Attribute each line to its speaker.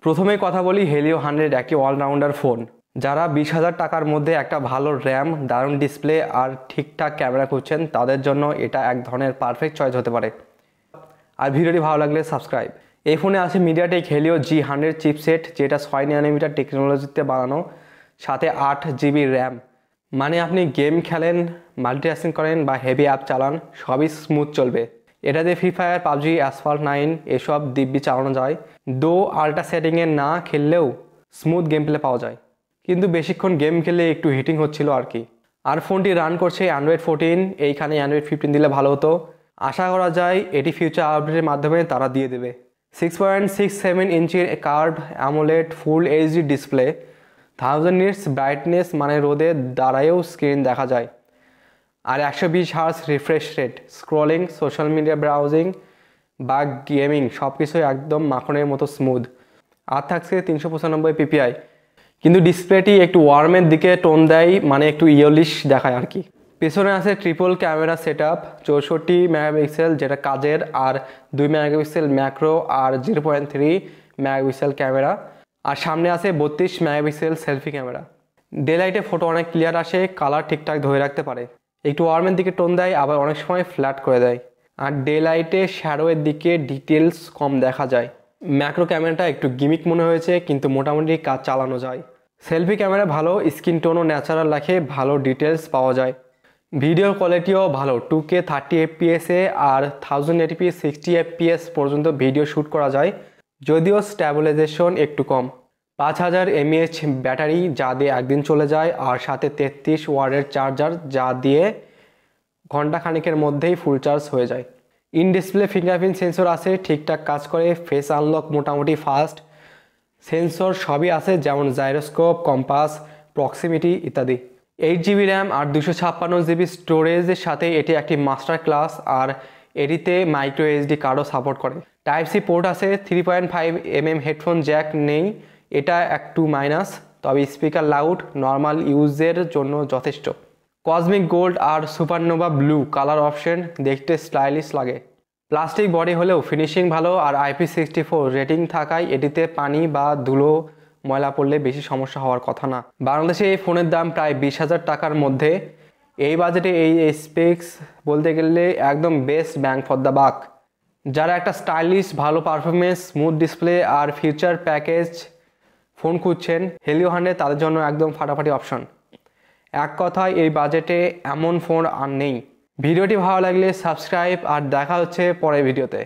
Speaker 1: প্রথমেই কথা বলি হেলিও 100 একটি অলরাউন্ডার ফোন। যারা 20,000 টাকার মধ্যে একটা ভালো র্যাম, দারুণ ডিসপ্লে আর ঠিকঠাক ক্যামেরা খুঁজছেন তাদের জন্য এটা এক ধরনের পারফেক্ট চয়েস হতে পারে। আর ভিডিওটি ভালো লাগলে সাবস্ক্রাইব। এই ফোনে আছে মিডিয়াটেক হেলিও G100 চিপসেট, যেটা 6 ন্যানোমিটার টেকনোলজিতে বানানো, সাথে 8 GB র্যাম। মানে আপনি গেম খেলেন, মাল্টিটাস্কিং করেন বা হেভি অ্যাপ চালান, সবই স্মুথ চলবে। এটাতে ফ্রি ফায়ার, পাবজি, অ্যাসফল্ট 9 এসব দিব্যি চালানো যায়। আল্ট্রা সেটিংয়ে না খেললেও স্মুথ গেম প্লে পাওয়া যায়, কিন্তু বেশিক্ষণ গেম খেলে একটু হিটিং হচ্ছিল আর কি। আর ফোনটি রান করছে অ্যান্ড্রয়েড 14, এইখানে অ্যান্ড্রয়েড 15 দিলে ভালো হতো। আশা করা যায় এটি ফিউচার আপডেটের মাধ্যমে তারা দিয়ে দেবে। 6.67 ইঞ্চির curve AMOLED full HD display, 1000 nits brightness, মানে রোদে দাঁড়ায়ও স্ক্রিন দেখা যায়। আর 120 hertz refresh rate. Scrolling, social media browsing বা গেমিং সব কিছুই একদম মাখনের মতো স্মুথ। আর থাকছে 395 PPI, কিন্তু ডিসপ্লেটি একটু ওয়ার্মের দিকে টোন দেয়, মানে একটু ইয়েলিশ দেখায় আর কি। পেছনে আছে triple camera set up, 64 megapixel যেটা কাজের, আর 2 মেগাপিক্সেল ম্যাক্রো আর 0.3 মেগাপিক্সেল ক্যামেরা। আর সামনে আছে 32 মেগাপিক্সেল সেলফি ক্যামেরা। ডে লাইটে ফটো অনেক ক্লিয়ার আসে, কালার ঠিকঠাক ধরে রাখতে পারে। একটু ওয়ার্মের দিকে টোন দেয়, আবার অনেক সময় ফ্ল্যাট করে দেয়। আর ডে লাইটে শ্যাডোয়ের দিকে ডিটেলস কম দেখা যায়। ম্যাক্রো ক্যামেরাটা একটু গিমিক মনে হয়েছে, কিন্তু মোটামুটি কাজ চালানো যায়। সেলফি ক্যামেরা ভালো, স্কিন টোনও ন্যাচারাল রাখে, ভালো ডিটেলস পাওয়া যায়। ভিডিও কোয়ালিটিও ভালো, 2K 30 FPS আর 1080p 60 FPS পর্যন্ত ভিডিও শ্যুট করা যায়, যদিও স্ট্যাবিলাইজেশন একটু কম। 5000 mAh ব্যাটারি, যা দিয়ে একদিন চলে যায়, আর সাথে 33 ওয়াটের চার্জার, যা দিয়ে ঘন্টা খানিকের মধ্যেই ফুল চার্জ হয়ে যায়। ইন ডিসপ্লে ফিঙ্গারপ্রিন্ট সেন্সর আছে, ঠিকঠাক কাজ করে। ফেস আনলক মোটামুটি ফাস্ট। সেন্সর সবই আছে, যেমন জাইরোস্কোপ, কম্পাস, প্রক্সিমিটি ইত্যাদি। 8GB র্যাম আর 256GB স্টোরেজের সাথে এটি একটি মাস্টার ক্লাস। আর এটিতে মাইক্রো SD কার্ডও সাপোর্ট করে। টাইপ সি পোর্ট আছে। 3.5mm হেডফোন জ্যাক নেই, এটা একটু মাইনাস, তবে স্পিকার লাউড, নর্মাল ইউজের জন্য যথেষ্ট। কসমিক গোল্ড আর সুপারনোভা ব্লু কালার অপশন, দেখতে স্টাইলিশ লাগে। প্লাস্টিক বডি হলেও ফিনিশিং ভালো, আর IP64 রেটিং থাকায় এটিতে পানি বা ধুলো ময়লা পড়লে বেশি সমস্যা হওয়ার কথা না। বাংলাদেশে এই ফোনের দাম প্রায় 20,000 টাকার মধ্যে। এই বাজেটে এই স্পেক্স বলতে গেলে একদম বেস্ট ব্যাং ফর দ্য বাক। যারা একটা স্টাইলিশ, ভালো পারফরমেন্স, স্মুথ ডিসপ্লে আর ফিউচার প্যাকেজ ফোন খুঁজছেন, হেলিও 100 তাদের জন্য একদম ফাটাফাটি অপশন। এক কথায় এই বাজেটে এমন ফোন আর নেই। ভিডিওটি ভালো লাগলে সাবস্ক্রাইব, আর দেখা হচ্ছে পরের ভিডিওতে।